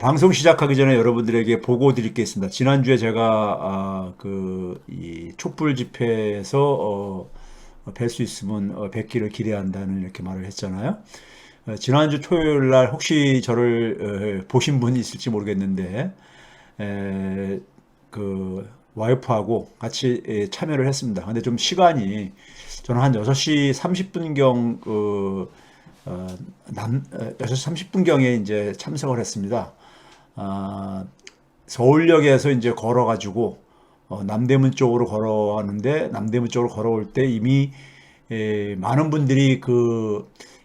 방송 시작하기 전에 여러분들에게 보고 드릴 게 있습니다. 지난주에 제가 이 촛불 집회에서 뵐 수 있으면 뵙기를 기대한다는 이렇게 말을 했잖아요. 지난주 토요일 날 혹시 저를 보신 분이 있을지 모르겠는데 에, 와이프하고 같이 참여를 했습니다. 근데 좀 시간이 저는 한 6시 30분경 6시 30분경에 이제 참석을 했습니다. 아, 서울역에서 이제 걸어가지고 남대문 쪽으로 걸어가는데 남대문 쪽으로 걸어올 때 이미 많은 분들이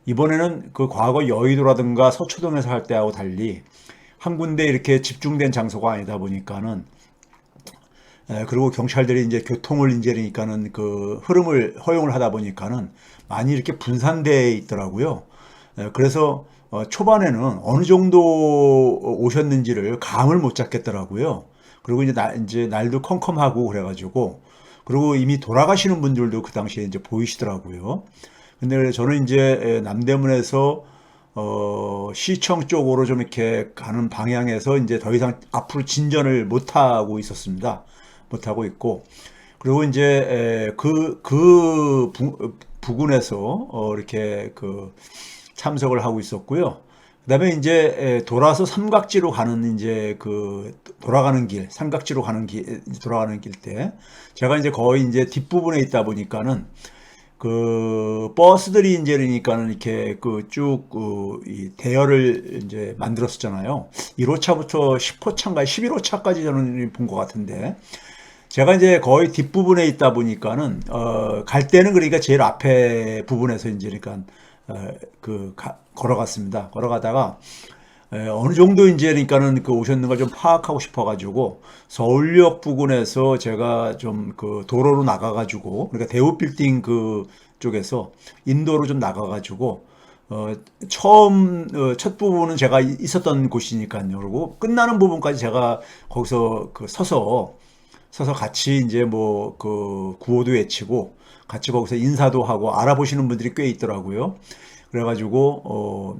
이번에는 그 과거 여의도라든가 서초동에서 할 때하고 달리 한 군데 이렇게 집중된 장소가 아니다 보니까는 그리고 경찰들이 이제 교통을 인제니까는 그 흐름을 허용을 하다 보니까는 많이 이렇게 분산돼 있더라고요. 그래서 초반에는 어느 정도 오셨는지를 감을 못 잡겠더라고요. 그리고 이제 날도 컴컴하고 그래가지고 그리고 이미 돌아가시는 분들도 그 당시에 이제 보이시더라고요. 근데 저는 이제 남대문에서 시청 쪽으로 좀 이렇게 가는 방향에서 이제 더 이상 앞으로 진전을 못 하고 있었습니다. 못 하고 있고 그리고 이제 부근에서 이렇게 참석을 하고 있었고요. 그다음에 이제 돌아서 삼각지로 가는 이제 돌아가는 길, 삼각지로 가는 길, 돌아가는 길 때 제가 이제 거의 이제 뒷부분에 있다 보니까는 버스들이 이제 그러니까는 이렇게 이 대열을 이제 만들었었잖아요. 1호차부터 10호차인가 11호차까지 저는 본 것 같은데 제가 이제 거의 뒷부분에 있다 보니까는 갈 때는 그러니까 제일 앞에 부분에서 이제 그러니까 걸어갔습니다. 걸어가다가 어느 정도 이제 그러니까는 오셨는 걸 좀 파악하고 싶어가지고 서울역 부근에서 제가 좀 도로로 나가가지고 그러니까 대우 빌딩 쪽에서 인도로 좀 나가가지고 처음 첫 부분은 제가 있었던 곳이니까요. 그리고 끝나는 부분까지 제가 거기서 서서 같이 이제 구호도 외치고 같이 거기서 인사도 하고 알아보시는 분들이 꽤 있더라고요. 그래가지고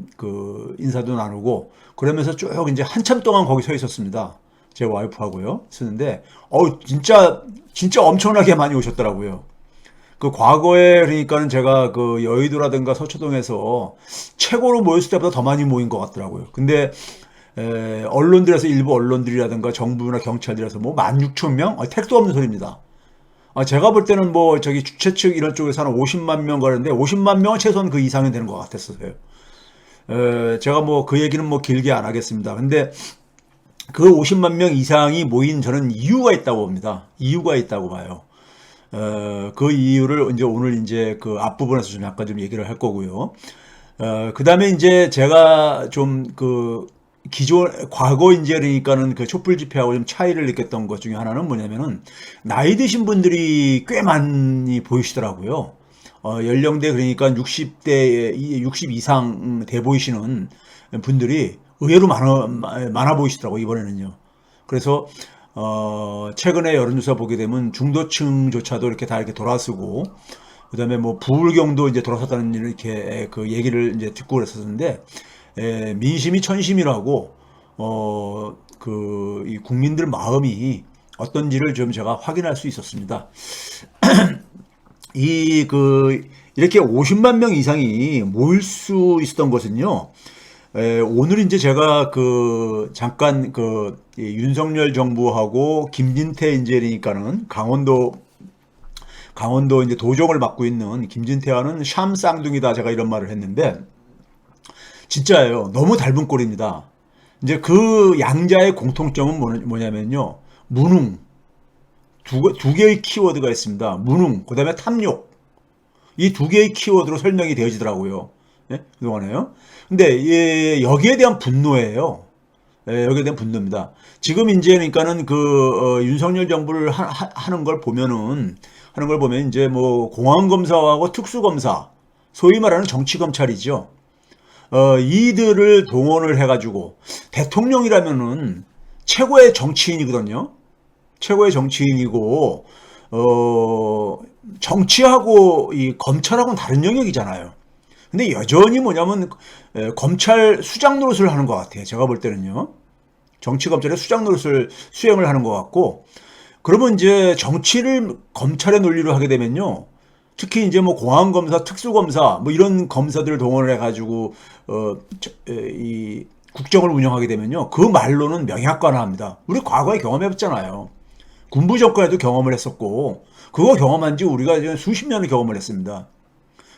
인사도 나누고 그러면서 쭉 이제 한참 동안 거기 서 있었습니다. 제 와이프하고요. 쓰는데 진짜 엄청나게 많이 오셨더라고요. 과거에 그러니까는 제가 여의도라든가 서초동에서 최고로 모였을 때보다 더 많이 모인 것 같더라고요. 근데 언론들에서 일부 언론들이라든가 정부나 경찰들에서 16,000명? 택도 없는 소리입니다. 제가 볼 때는 저기 주최 측 이런 쪽에서 한 50만 명 가는데 50만 명은 최소한 그 이상이 되는 것 같았어요. 제가 그 얘기는 길게 안 하겠습니다. 근데 그 50만 명 이상이 모인 저는 이유가 있다고 봅니다. 이유가 있다고 봐요. 그 이유를 이제 오늘 이제 앞부분에서 좀 약간 좀 얘기를 할 거고요. 그 다음에 이제 제가 좀 과거 이제 그러니까는 촛불 집회하고 좀 차이를 느꼈던 것 중에 하나는 뭐냐면은 나이 드신 분들이 꽤 많이 보이시더라고요. 연령대 그러니까 60대, 60 이상 돼 보이시는 분들이 의외로 많아 보이시더라고요, 이번에는요. 그래서, 최근에 여론조사 보게 되면 중도층조차도 이렇게 다 이렇게 돌아서고, 그 다음에 부울경도 이제 돌아섰다는 이렇게 얘기를 이제 듣고 그랬었는데, 민심이 천심이라고 이 국민들 마음이 어떤지를 좀 제가 확인할 수 있었습니다. 이 이렇게 50만 명 이상이 모일 수 있었던 것은요. 오늘 이제 제가 잠깐 이 윤석열 정부하고 김진태 인재니까는 강원도 이제 도정을 맡고 있는 김진태와는 샴 쌍둥이다 제가 이런 말을 했는데 진짜예요. 너무 닮은 꼴입니다. 이제 양자의 공통점은 뭐냐면요. 무능. 두 개의 키워드가 있습니다. 무능, 그 다음에 탐욕. 이 두 개의 키워드로 설명이 되어지더라고요. 예? 그동안에요. 근데, 여기에 대한 분노예요. 여기에 대한 분노입니다. 지금 이제, 그러니까는 윤석열 정부를 하는 걸 보면 이제 공안검사하고 특수검사, 소위 말하는 정치검찰이죠. 이들을 동원을 해가지고 대통령이라면은 최고의 정치인이거든요. 최고의 정치인이고 정치하고 이 검찰하고는 다른 영역이잖아요. 근데 여전히 뭐냐면 검찰 수장 노릇을 하는 것 같아요. 제가 볼 때는요. 정치 검찰의 수장 노릇을 수행을 하는 것 같고, 그러면 이제 정치를 검찰의 논리로 하게 되면요. 특히 이제 뭐 공안검사, 특수검사 뭐 이런 검사들을 동원을 해가지고 이 국정을 운영하게 되면요. 그 말로는 명약관화합니다. 우리 과거에 경험해봤잖아요. 군부 정권에도 경험을 했었고, 그거 경험한 지 우리가 이제 수십 년을 경험을 했습니다.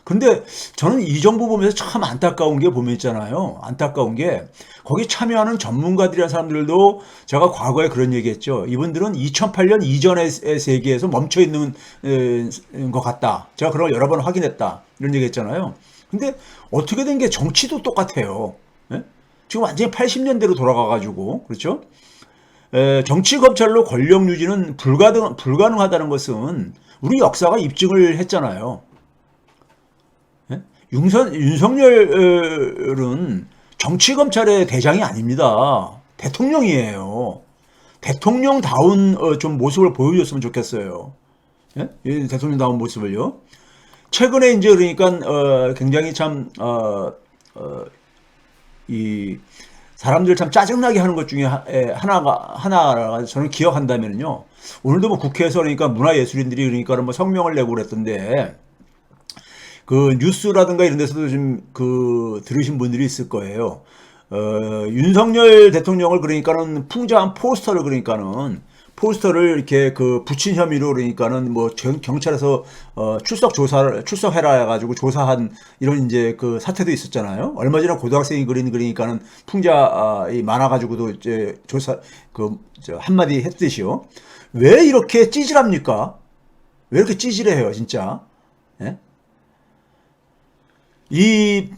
근데 저는 이 정부 보면서 참 안타까운 게 보면 있잖아요. 안타까운 게 거기 참여하는 전문가들이라는 사람들도 제가 과거에 그런 얘기했죠. 이분들은 2008년 이전의 세계에서 멈춰 있는 것 같다. 제가 그런 걸 여러 번 확인했다. 이런 얘기했잖아요. 근데 어떻게 된 게 정치도 똑같아요. 예? 지금 완전히 80년대로 돌아가가지고 그렇죠? 정치 검찰로 권력 유지는 불가능하다는 것은 우리 역사가 입증을 했잖아요. 윤석열은 정치검찰의 대장이 아닙니다. 대통령이에요. 대통령다운 좀 모습을 보여줬으면 좋겠어요. 예? 대통령다운 모습을요. 최근에 이제 그러니까 굉장히 참 이 사람들 참 짜증나게 하는 것 중에 하나가 저는 기억한다면요. 오늘도 뭐 국회에서 그러니까 문화예술인들이 그러니까 뭐 성명을 내고 그랬던데, 그 뉴스라든가 이런 데서도 좀 그 들으신 분들이 있을 거예요. 윤석열 대통령을 그러니까는 풍자한 포스터를 이렇게 그 붙인 혐의로 그러니까는 뭐 경찰에서 출석해라 해가지고 조사한 이런 이제 그 사태도 있었잖아요. 얼마 전에 고등학생이 그린 그러니까는 풍자 많아가지고도 이제 조사 한마디 했듯이요. 왜 이렇게 찌질합니까? 왜 이렇게 찌질해요, 진짜? 예? 이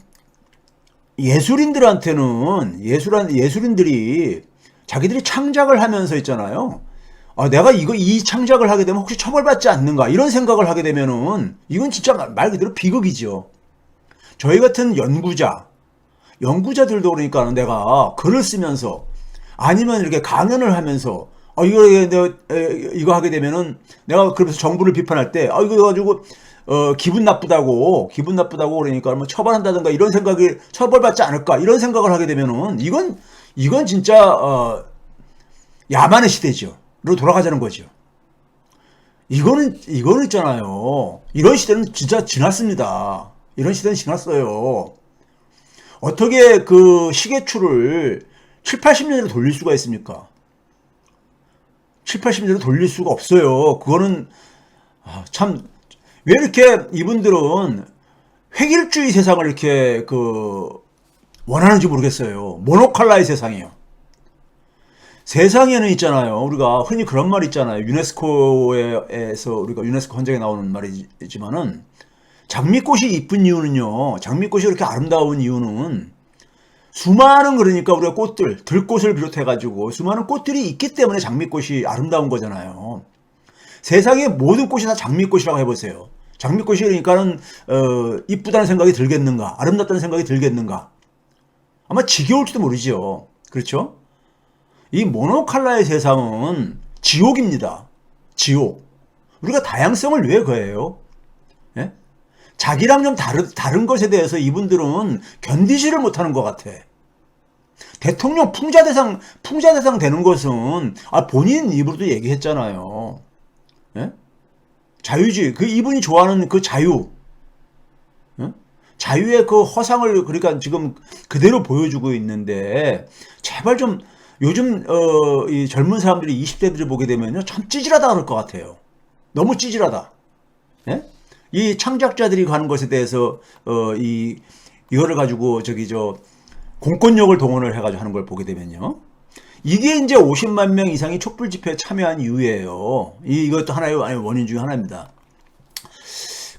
예술인들이 자기들이 창작을 하면서 있잖아요. 내가 이 창작을 하게 되면 혹시 처벌받지 않는가 이런 생각을 하게 되면은 이건 진짜 말 그대로 비극이죠. 저희 같은 연구자들도 그러니까 내가 글을 쓰면서 아니면 이렇게 강연을 하면서 이거 하게 되면은 내가 그러면서 정부를 비판할 때 이거 가지고 기분 나쁘다고 그러니까 뭐 처벌한다든가 이런 생각이 처벌받지 않을까 이런 생각을 하게 되면은 이건 진짜 야만의 시대죠.로 돌아가자는 거죠. 이거는 있잖아요. 이런 시대는 진짜 지났습니다. 이런 시대는 지났어요. 어떻게 그 시계추를 7, 80년으로 돌릴 수가 있습니까? 7, 80년으로 돌릴 수가 없어요. 그거는 참 왜 이렇게 이분들은 획일주의 세상을 이렇게 원하는지 모르겠어요. 모노칼라의 세상이에요. 세상에는 있잖아요. 우리가 흔히 그런 말 있잖아요. 유네스코에서 우리가 유네스코 헌장에 나오는 말이지만은 장미꽃이 이쁜 이유는요. 장미꽃이 이렇게 아름다운 이유는 수많은 그러니까 우리가 들꽃을 비롯해가지고 수많은 꽃들이 있기 때문에 장미꽃이 아름다운 거잖아요. 세상의 모든 꽃이 다 장미꽃이라고 해보세요. 장미꽃이 그러니까는 이쁘다는 생각이 들겠는가, 아름답다는 생각이 들겠는가. 아마 지겨울지도 모르죠. 그렇죠? 이 모노칼라의 세상은 지옥입니다. 지옥. 우리가 다양성을 왜 거해요? 예? 자기랑 좀 다른 것에 대해서 이분들은 견디지를 못하는 것 같아. 대통령 풍자대상 되는 것은 본인 입으로도 얘기했잖아요. 예? 자유주의, 이분이 좋아하는 그 자유, 예? 자유의 그 허상을 그러니까 지금 그대로 보여주고 있는데 제발 좀 요즘 이 젊은 사람들이 20대들을 보게 되면요 참 찌질하다 그럴 것 같아요. 너무 찌질하다. 예? 이 창작자들이 가는 것에 대해서 이거를 가지고 공권력을 동원을 해가지고 하는 걸 보게 되면요. 이게 이제 50만 명 이상이 촛불 집회에 참여한 이유예요. 이것도 하나의 원인 중에 하나입니다.